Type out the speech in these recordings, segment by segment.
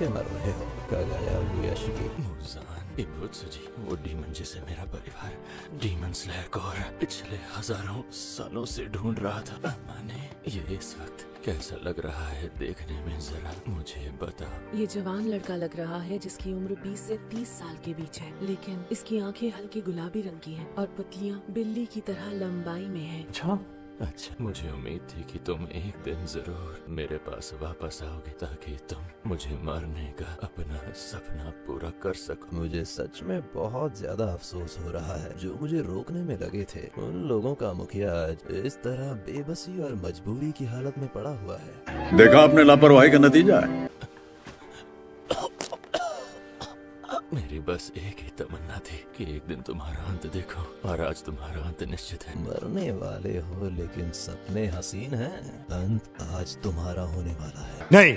के मर रहे हो कागाया वुयाशिकी। मुजान इबुत्सुजी, वो डीमन जिसे मेरा परिवार डीमन स्लेयर कोर पिछले हजारों सालों से ढूंढ रहा था। माने ये इस वक्त कैसा लग रहा है देखने में, जरा मुझे बता। ये जवान लड़का लग रहा है जिसकी उम्र 20 से 30 साल के बीच है, लेकिन इसकी आंखें हल्के गुलाबी रंग की हैं और पतलियां बिल्ली की तरह लंबाई में हैं। अच्छा, मुझे उम्मीद थी कि तुम एक दिन जरूर मेरे पास वापस आओगे ताकि तुम मुझे मारने का अपना सपना पूरा कर सको। मुझे सच में बहुत ज्यादा अफसोस हो रहा है जो मुझे रोकने में लगे थे। उन लोगों का मुखिया आज इस तरह बेबसी और मजबूरी की हालत में पड़ा हुआ है। देखा आपने लापरवाही का नतीजा है। मेरी बस एक ही तमन्ना थी कि एक दिन तुम्हारा अंत देखो, और आज तुम्हारा अंत निश्चित है। मरने वाले हो लेकिन सपने हसीन हैं। अंत आज तुम्हारा होने वाला है। नहीं।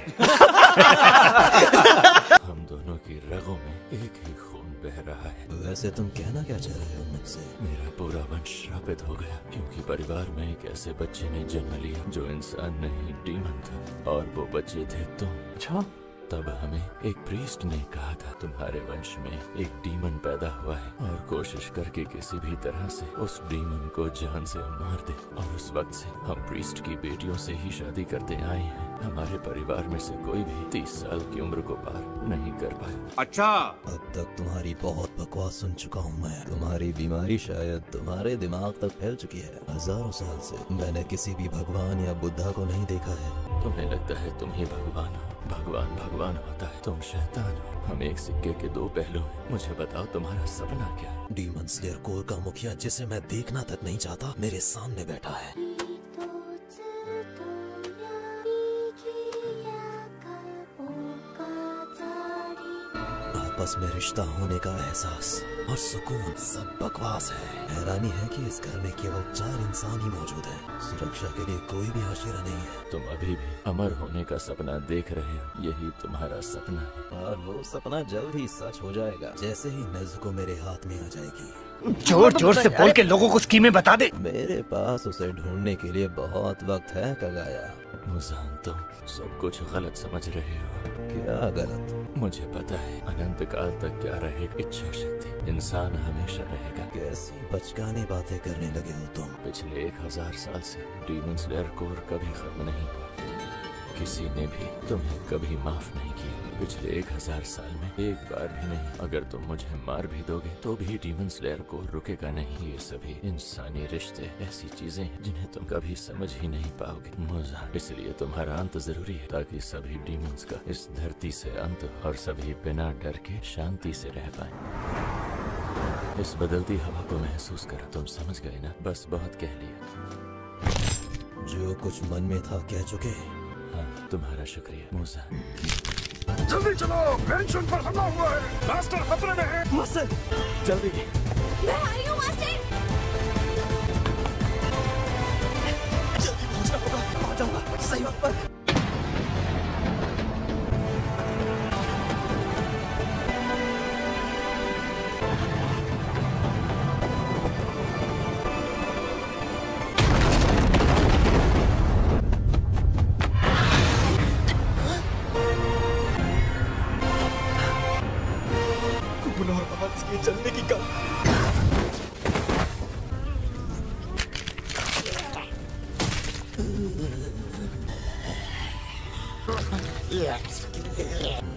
हम दोनों की रगों में एक ही खून बह रहा है। वैसे तुम कहना क्या चाह रहे हो मुझसे? मेरा पूरा वंश श्रापित हो गया क्योंकि परिवार में एक ऐसे बच्चे ने जन्म लिया जो इंसान नहीं डीमन था, और वो बच्चे थे तुम। अच्छा, तब हमें एक प्रीस्ट ने कहा था तुम्हारे वंश में एक डीमन पैदा हुआ है, और कोशिश करके किसी भी तरह से उस डीमन को जान से मार दे। और उस वक्त से हम प्रीस्ट की बेटियों से ही शादी करते आए हैं। हमारे परिवार में से कोई भी 30 साल की उम्र को पार नहीं कर पाया। अच्छा, अब तक तुम्हारी बहुत बकवास सुन चुका हूँ मैं। तुम्हारी बीमारी शायद तुम्हारे दिमाग तक फैल चुकी है। हजारों साल से मैंने किसी भी भगवान या बुद्धा को नहीं देखा है। तुम्हें लगता है तुम ही भगवान हो। भगवान भगवान होता है, तुम शैतान हो। हम एक सिक्के के दो पहलू हैं। मुझे बताओ तुम्हारा सपना क्या है? डीमन स्लेयर कोर का मुखिया जिसे मैं देखना तक नहीं चाहता मेरे सामने बैठा है। आपस में रिश्ता होने का एहसास और सुकून सब बकवास है। हैरानी है कि इस घर में केवल 4 इंसान ही मौजूद हैं। सुरक्षा के लिए कोई भी हाशिरा नहीं है। तुम अभी भी अमर होने का सपना देख रहे हो। यही तुम्हारा सपना है, और वो सपना जल्द ही सच हो जाएगा जैसे ही नेज़ुको मेरे हाथ में आ जाएगी। जोर जोर से बोल के लोगों को स्कीमें बता दे। मेरे पास उसे ढूंढने के लिए बहुत वक्त है कागाया। मुजान, तुम सब कुछ गलत समझ रहे हो। क्या गलत? मुझे पता है अनंत काल तक क्या रहेगी इच्छा शक्ति। इंसान हमेशा रहेगा। कैसी बचकानी बातें करने लगे हो तुम? पिछले 1000 साल से डीमन स्लेयर कोर कभी खत्म नहीं हुआ। किसी ने भी तुम्हें कभी माफ नहीं किया। पिछले 1000 साल में एक बार भी नहीं। अगर तुम मुझे मार भी दोगे तो भी डीमन स्लेयर को रुकेगा नहीं। ये सभी इंसानी रिश्ते ऐसी चीजें हैं जिन्हें तुम कभी समझ ही नहीं पाओगे मुजान। इसलिए तुम्हारा अंत जरूरी है ताकि सभी डीमंस का इस धरती से अंत हो और सभी बिना डर के शांति से रह पाए। इस बदलती हवा को महसूस करो। तुम समझ गए ना? बस बहुत कह लिया। जो कुछ मन में था कह चुके। हाँ, तुम्हारा शुक्रिया मुजान। जल्दी चलो, पेंशन पर हमला हुआ है। मास्टर खतरे में है। मास्टर, जल्दी। मैं आ रही हूँ मास्टर। जल्दी पहुंचना होगा। आ जाऊंगा सही वक्त पर। चलने की कल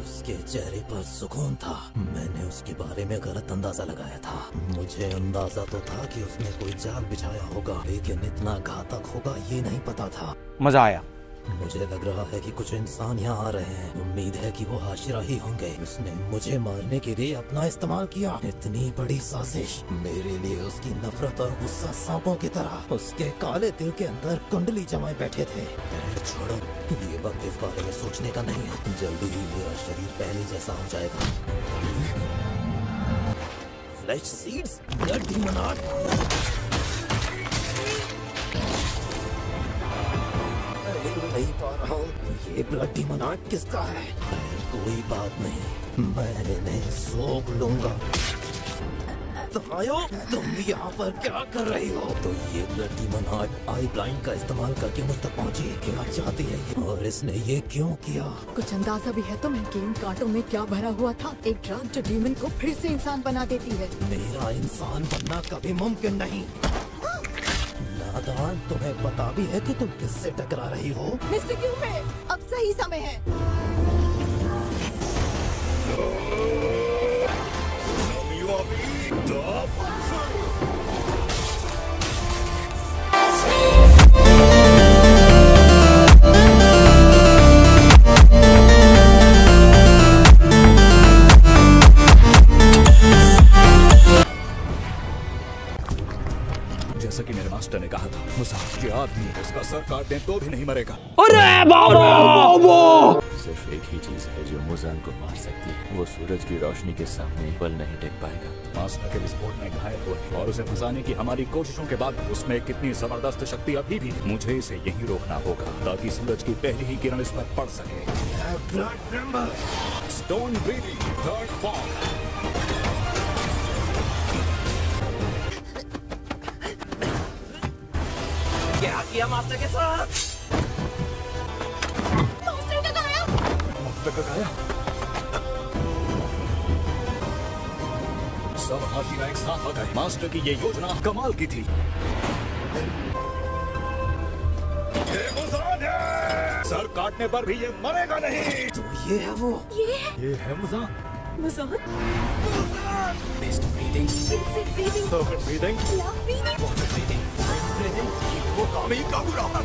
उसके चेहरे पर सुकून था। मैंने उसके बारे में गलत अंदाजा लगाया था। मुझे अंदाजा तो था कि उसने कोई जाल बिछाया होगा, लेकिन इतना घातक होगा ये नहीं पता था। मजा आया। मुझे लग रहा है कि कुछ इंसान यहाँ आ रहे हैं। उम्मीद है कि वो हाशिरा ही होंगे। उसने मुझे मारने के लिए अपना इस्तेमाल किया। इतनी बड़ी साजिश। मेरे लिए उसकी नफरत और गुस्सा सांपों की तरह उसके काले दिल के अंदर कुंडली जमाए बैठे थे। छोड़ो, ये वक्त इस बारे में सोचने का नहीं है। जल्दी ही मेरा शरीर पहले जैसा हो जाएगा। Flash seeds, blood demon art. नहीं पा रहा हूँ। ये ब्लड डीमन आर्ट किसका है? कोई बात नहीं, मैं इन्हें सोख लूंगा। तुम आयो, तुम यहाँ पर क्या कर रही हो? तो ये blood demon heart I blind का इस्तेमाल करके मुझ तक पहुँची। क्या चाहती है ये? और इसने ये क्यों किया? कुछ अंदाजा भी है तुम्हें कि इन कांटों में क्या भरा हुआ था? एक ड्रग जो डीमन को फिर से इंसान बना देती है। मेरा इंसान बनना कभी मुमकिन नहीं। नादान, तुम्हें पता भी है कि तुम किससे टकरा रही हो? मिस्टर क्यूमे, अब सही समय है। जैसा कि मेरे मास्टर ने कहा था, मुसाफ ये आदमी उसका सर काट दें तो भी नहीं मरेगा। अरे बाबा! सिर्फ एक ही चीज है जो मुजान को मार सकती है, वो सूरज की रोशनी के सामने पल नहीं टिक पाएगा। मास्टर के विस्फोट में घायल होने और उसे फंसाने की हमारी कोशिशों के बाद उसमें कितनी जबरदस्त शक्ति अभी भी, मुझे इसे यहीं रोकना होगा ताकि सूरज की पहली ही किरण इस पर पड़ सके। Stone breathing third form. क्या किया मास्टर के साथ? मास्टर का गायब। सब हाथी एक साथ आ गए। मास्टर की ये योजना कमाल की थी। सर काटने पर भी ये मरेगा नहीं। तो ये है वो। ये है Muzan. Muzan, best breathing, Instant breathing, perfect breathing, love breathing। वो काम ही काबू रहा।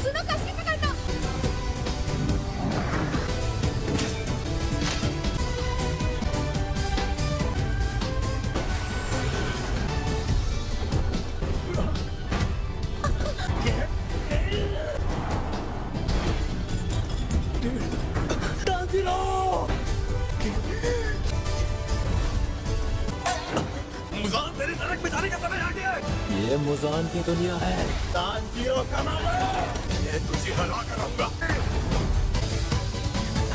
सुनो, कस के पकड़ना। मुजान तेरी नरक में जाने का समय आ गया है। ये मुजान की दुनिया है। तुझे हरा कर आऊंगा।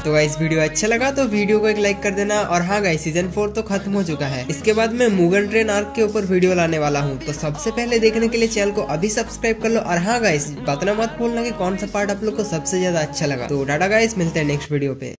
तो गाइस वीडियो अच्छा लगा तो वीडियो को एक लाइक कर देना। और हाँ गाइस, सीजन 4 तो खत्म हो चुका है। इसके बाद मैं मुगन ट्रेन आर्क के ऊपर वीडियो लाने वाला हूँ, तो सबसे पहले देखने के लिए चैनल को अभी सब्सक्राइब कर लो। और हाँ गाइस, बताना मत भूलना कि कौन सा पार्ट आप लोग को सबसे ज्यादा अच्छा लगा। तो टाटा गाइस, मिलते हैं नेक्स्ट वीडियो पे।